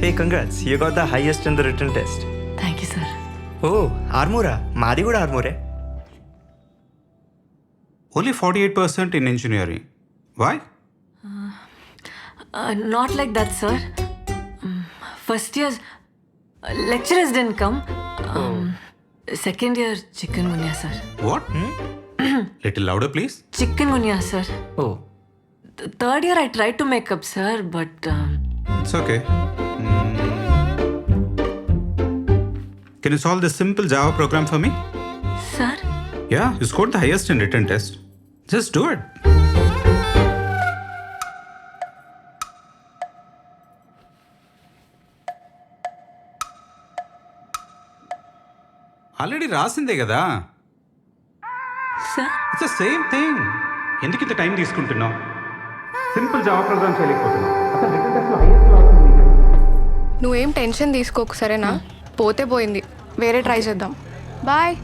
Hey, congrats. You got the highest in the written test. Thank you sir. Oh, Armora. మాది కూడా ఆర్మూరే. Only 48% in engineering. Why? Not like that sir. First year lecturers didn't come. Second year chikungunya sir. What? Little louder, please. Chikungunya sir. Oh, third year I try to make up sir, but It's okay. Can you solve this simple Java program for me? Sir Yeah, you scored the highest in written test. Just do it. Already రాసిందే కదా. Sir it's the same thing. ఎందుకు ఇంత time తీసుకుంటున్నావు? Simple Java program చేయలేకపోతున్నావు. అసలు written టెస్ట్లో highest class ఉంది. నువ్వేం టెన్షన్ తీసుకోకు సరేనా? పోతే పోయింది, వేరే ట్రై చేద్దాం. బాయ్.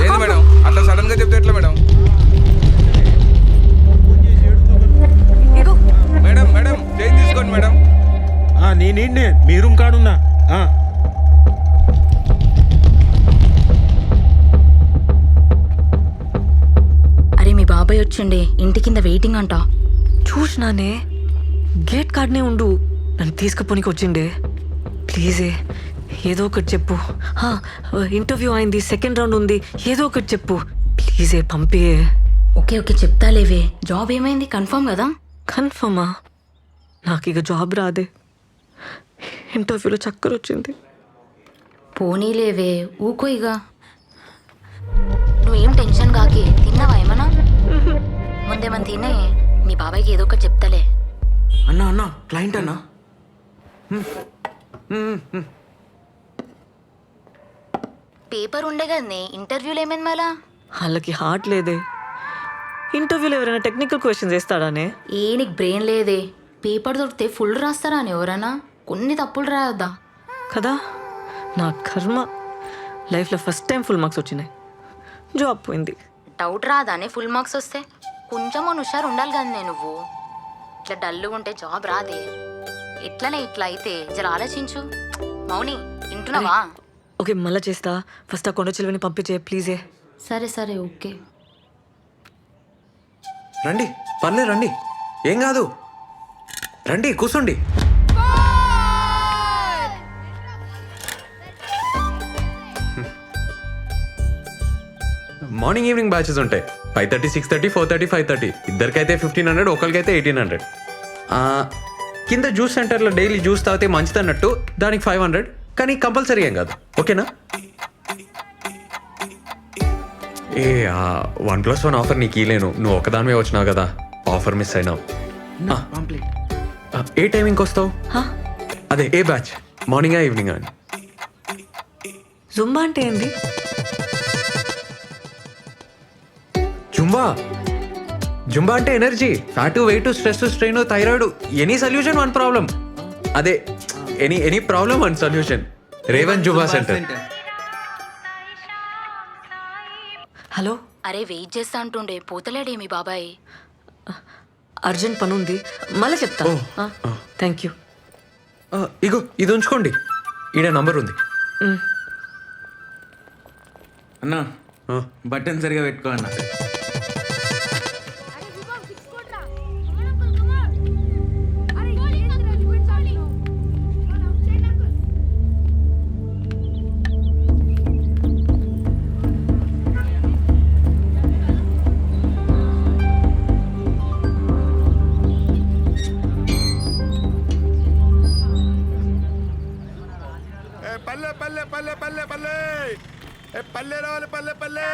ఏంది మేడం అట్లా సడన్ గా చెప్తే ఎట్లా మేడం? మేడం మేడం చేంజ్ తీసుకోండి మేడం. నేనే మీ రూమ్ కాడున్నా. అరే మీ బాబాయ్ వచ్చిండే, ఇంటి కింద వెయిటింగ్ అంట. చూసినానే, గేట్ కార్డ్నే ఉండు, నన్ను తీసుకుపోనికి వచ్చిండే. ప్లీజే ఏదో ఒకటి చెప్పు. ఇంటర్వ్యూ అయింది, సెకండ్ రౌండ్ ఉంది, ఏదో ఒకటి చెప్పు ప్లీజే, పంపే. ఓకే ఓకే చెప్తాలేవే. జాబ్ ఏమైంది, కన్ఫర్మ్ కదా? కన్ఫర్మా? నాకు ఇక జాబ్ రాదే. ఇంటర్వ్యూలో చక్కర వచ్చింది. పోనీలేవే, ఊకో ఇక. నువ్వేం టెన్షన్ కాకి. తిన్నావా ఏమన్నా? ముందేమని తినే, మీ బాబాయ్కి ఏదో ఒకటి చెప్తాలే. అన్నా క్లయింట్ అన్నా. పేపర్ ఉండే కదనే, ఇంటర్వ్యూలు ఏమైంది మళ్ళా? వాళ్ళకి హార్ట్ లేదే. ఇంటర్వ్యూలో ఎవరైనా టెక్నికల్ క్వశ్చన్స్ వేస్తాడానే? నీకు బ్రెయిన్ లేదే. పేపర్ దొరికితే ఫుల్ రాస్తారా అని ఎవరన్నా? కొన్ని తప్పులు రాయొద్దా కదా. నా కర్మ, లైఫ్లో ఫస్ట్ టైం ఫుల్ మార్క్స్ వచ్చినాయి, జాబ్ పోయింది. డౌట్ రాదానే ఫుల్ మార్క్స్ వస్తే? కొంచెం హుషారు ఉండాలి కదనే నువ్వు. ఇట్లా డల్గా ఉంటే జాబ్ రాదే. ఎట్లనే ఇట్లా అయితే జర ఆలోచించు. మౌని వింటున్నావా? ఓకే మళ్ళీ చేస్తా. ఫస్ట్ ఆ కొండ చెలువని పంపించే ప్లీజే. సరే సరే ఓకే. రండి, పర్లే రండి, ఏం కాదు. రండి కూర్చోండి. మార్నింగ్ ఈవినింగ్ బ్యాచెస్ ఉంటాయి. 5:30, 6:30, 4:30, 5:30. ఇద్దరికైతే 1500, ఒకరికైతే 1800. కింద జ్యూస్ సెంటర్లో డైలీ జ్యూస్ తాగితే మంచిది అన్నట్టు దానికి 500, కానీ కంపల్సరీ ఏం కాదు. ఓకేనా? 1+1 ఆఫర్ నీకు ఇలేను, నువ్వు ఒకదానివే వచ్చినావు కదా, ఆఫర్ మిస్ అయినావు. ఏ టైమింగ్కి వస్తావు? అదే ఏ బ్యాచ్, మార్నింగా ఈవినింగా? అని జుంబా అంటే ఏంది? జుంబా అంటే energy, fat, weight, stress, strain, thyroid, any solution one problem. అదే ఎనీ ప్రాబ్లం వన్ సొల్యూషన్. రేవన్ జుంబా సెంటర్. హలో. అరే వెయిట్ చేస్తా అంటుండే, పోతలేడే మీ బాబాయ్? అర్జెంట్ పని ఉంది, మళ్ళీ చెప్తా. Thank you. ఇగో ఇది ఉంచుకోండి, ఈడ నంబర్ ఉంది. అన్నా బటన్ సరిగా పెట్టుకో అన్న. పల్లె పల్లె పల్లె పల్లె పల్లె పల్లె రావాలి, పల్లె పల్లె.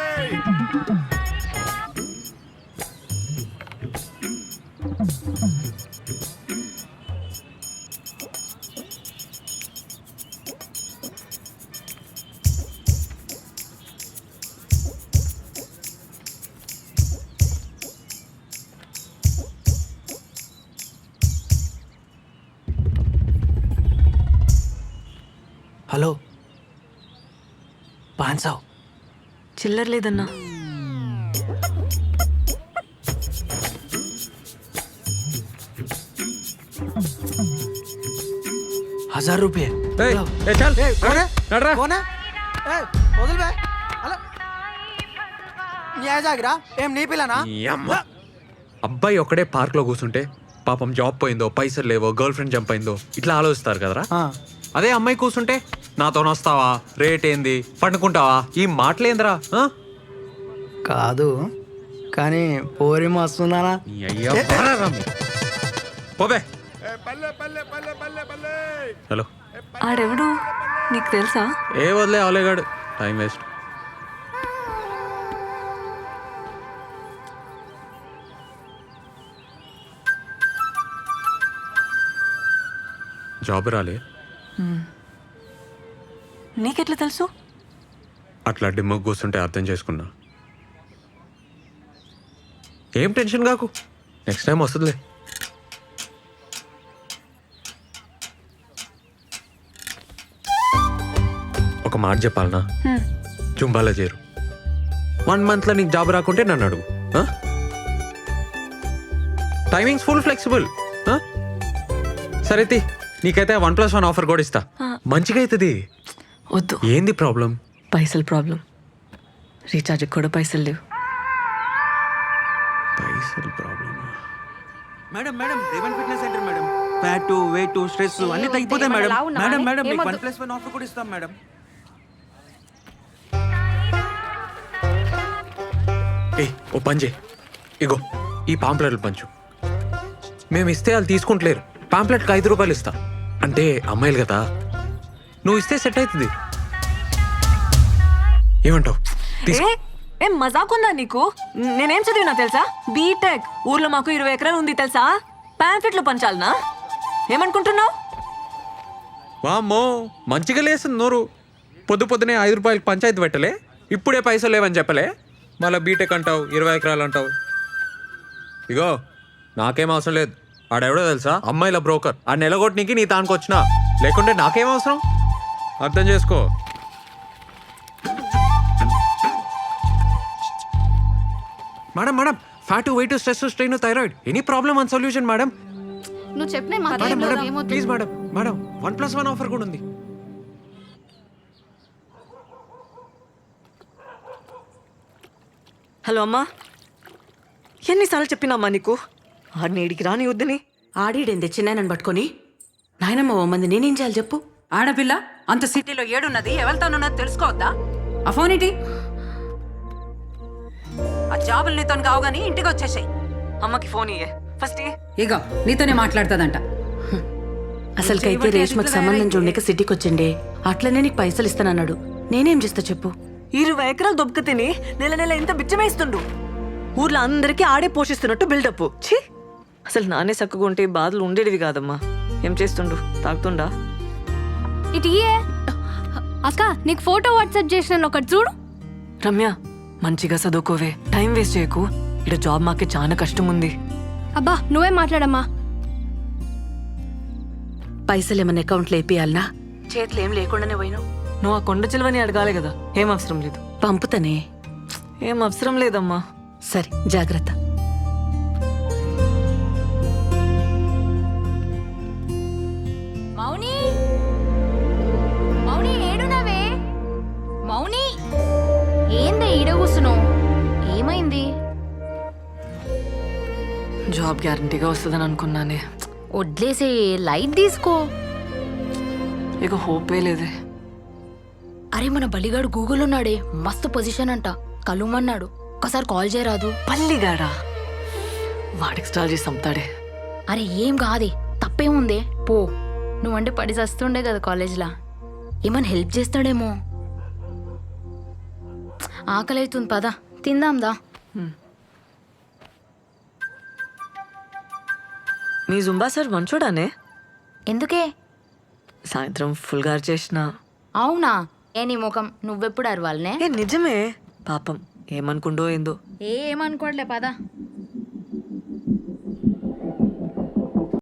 हेलो 500 చిల్లర లేదన్నా. हजार रुपये ఏయ్, ఏ చల్, कौन है నడరా. कौन है ए बोल बे हेलो నీ జాగిరా ఏం నీ పిల్లనా ఈ అమ్మ. అబ్బాయి ఒక్కడే పార్క్ లో కూర్చుంటే పాపం జాబ్ పోయిందో పైసలు లేవో గర్ల్ ఫ్రెండ్ జంప్ అయిందో ఇట్లా ఆలోచిస్తారు కదరా. అదే అమ్మాయి కూర్చుంటే నాతో వస్తావా, రేట్ ఏంది, పండుకుంటావా, ఈ మాటలేందిరా. కాదు కానీ పోరి మస్తుందానా ఈ అయ్యా బారారా మీరు. పోబే. ఏ పల్లె పల్లె పల్లె పల్లె పల్లె హలో. ఆడెవడు నీకు తెలుసా? ఏ వదిలే అవలేగాడు, టైం వేస్ట్. జాబ్ రాలే. నీకెట్లా తెలుసు? అట్లా డిమ్మకు కూర్చుంటే అర్థం చేసుకున్నా. ఏం టెన్షన్ కాకు, నెక్స్ట్ టైం వస్తుందిలే. ఒక మాట చెప్పాలనా, జుంబాలో చేరు. 1 monthలో నీకు జాబ్ రాకుంటే నన్ను అడుగు. Timings full flexible. సరే తీ, నీకైతే 1+1 ఆఫర్ కూడా ఇస్తా. మంచిగా అవుతుంది. వద్దు, ఏంది ప్రాబ్లం? పైసలు ప్రాబ్లం. రీఛార్జ్కి కూడా పైసలు లేవు. పైసలు problem. Madam madam Revan fitness centre madam. Fat weight stress అన్ని తగ్గిపోతాయి మేడం. మేడం మేడం మీకు 1+1 ఆఫర్ కూడా ఇస్తాం మేడం. ఏ ఓ పని చేయి, ఇగో ఈ పాంప్లెట్లు పంచు. మేము ఇస్తే వాళ్ళు తీసుకుంటలేరు. పాంప్లెట్కి 5 రూపాయలు ఇస్తా. అంటే అమ్మాయిలు కదా, నువ్వు ఇస్తే సెట్ అవుతుంది. ఏమంటావు? ఏం మజాక్ ఉందా నీకు? నేనేం చదివినా తెలుసా? బీటెక్. ఊర్లో మాకు 20 ఎకరాలు ఉంది తెలుసా? పాంఫ్లెట్లు పంచాలనా? ఏమనుకుంటున్నావు? వామ్మో, మంచిగా లేస్తుంది నోరు. పొద్దునే 5 రూపాయలకి పంచాయతీ పెట్టలే, ఇప్పుడే పైసలు లేవని చెప్పలే, మళ్ళీ బీటెక్ అంటావు, 20 ఎకరాలు అంటావు. ఇగో నాకేం అవసరం లేదు. ఆడెవడో తెలుసా? అమ్మాయిల బ్రోకర్. ఆ నెలగొట్టనికి నీ తానికి వచ్చినా, లేకుంటే నాకేం అవసరం? అర్థం చేసుకో. Madam madam, fat weight stress strain thyroid any problem and solution madam. నువ్వు చెప్పిన madam madam please madam, madam 1+1 offer కూడా ఉంది. హలో అమ్మా, ఎన్నిసార్లు చెప్పినామ్మా నీకు ఆడికి రాని వద్దని? ఆడిడేంది చిన్నాయనని పట్టుకొని? నాయనమ్మ ఓ మంది నేనేం చేయాలి చెప్పు? ఆడపిల్ల అంత సిటీలో ఏడున్నది, ఎవరితోనున్నది తెలుసుకోవద్దా? ఆ ఫోన్ ఏంటి? ఆ జాబులు నీతో కావు గానీ ఇంటికి వచ్చేసాయి. అమ్మకి ఫోన్ ఇయ్యే ఫస్ట్. ఇగో నీతోనే మాట్లాడుతుందంట. అసలుకైతే రేష్మకి సంబంధం చూడక సిటీకి వచ్చిండే, అట్లనే నీకు పైసలు ఇస్తానన్నాడు. నేనేం చేస్తా చెప్పు? 20 ఎకరాలు దొబ్బక తిని నెల ఇంత బిచ్చమేస్తుండు. ఊర్లో అందరికీ ఆడే పోషిస్తున్నట్టు బిల్డప్. ఛీ, అసలు నానే చక్కగా ఉంటే బాధలు ఉండేటివి కాదమ్మా. ఏం చేస్తుండు? తాగుతుండా? ఇటు అక్క, నీకు ఫోటో వాట్సాప్ చేసిన ఒకటి చూడు. రమ్య, మంచిగా చదువుకోవే, టైం వేస్ట్ చేయకు. ఇక్కడ జాబ్ మాకే చాలా కష్టం ఉంది. అబ్బా నువ్వే మాట్లాడమ్మా. పైసలు ఏమన్నా అకౌంట్లో వేపియాలనా? చేతులు ఏం లేకుండానే పోయినావు. నువ్వు ఆ కొండ చిలువని అడగాలి కదా. ఏం అవసరం లేదు. పంపుతానే. ఏం అవసరం లేదమ్మా. సరే జాగ్రత్త. మౌని, మౌని ఏడునవే? మౌని ఏందే ఈడ కూసున్నావు? ఏమైంది? జాబ్ గ్యారంటీగా వస్తుందని అనుకున్నానే. వడ్లేసే, లైట్ తీసుకో. ఇక హోపే లేదే. అరే మన బలిగాడు గూగుల్ ఉన్నాడే, మస్తు పొజిషన్ అంట, కలుమన్నాడు. ఒకసారి కాల్ చేయరాదు? పల్లిగాడా? వాడికి స్టాల్ చేసి చంపుతాడే. అరే ఏం కాదే, తప్పేముందే, పో. నువ్వంటే పడి చస్తుండే కదా కాలేజ్లా, ఏమన్నా హెల్ప్ చేస్తాడేమో. ఆకలి అవుతుంది, పదా తిందాందా. మీ జుంబా సార్ మంచోడానే? ఎందుకే? సాయంత్రం ఫుల్ గారు చేసిన. అవునా? ఏ నీ ముఖం, నువ్వెప్పుడు అరవాలనే? ఏ నిజమే. పాపం ఏమనుకుండో ఏందో. ఏమనుకోవట్లే, పదా.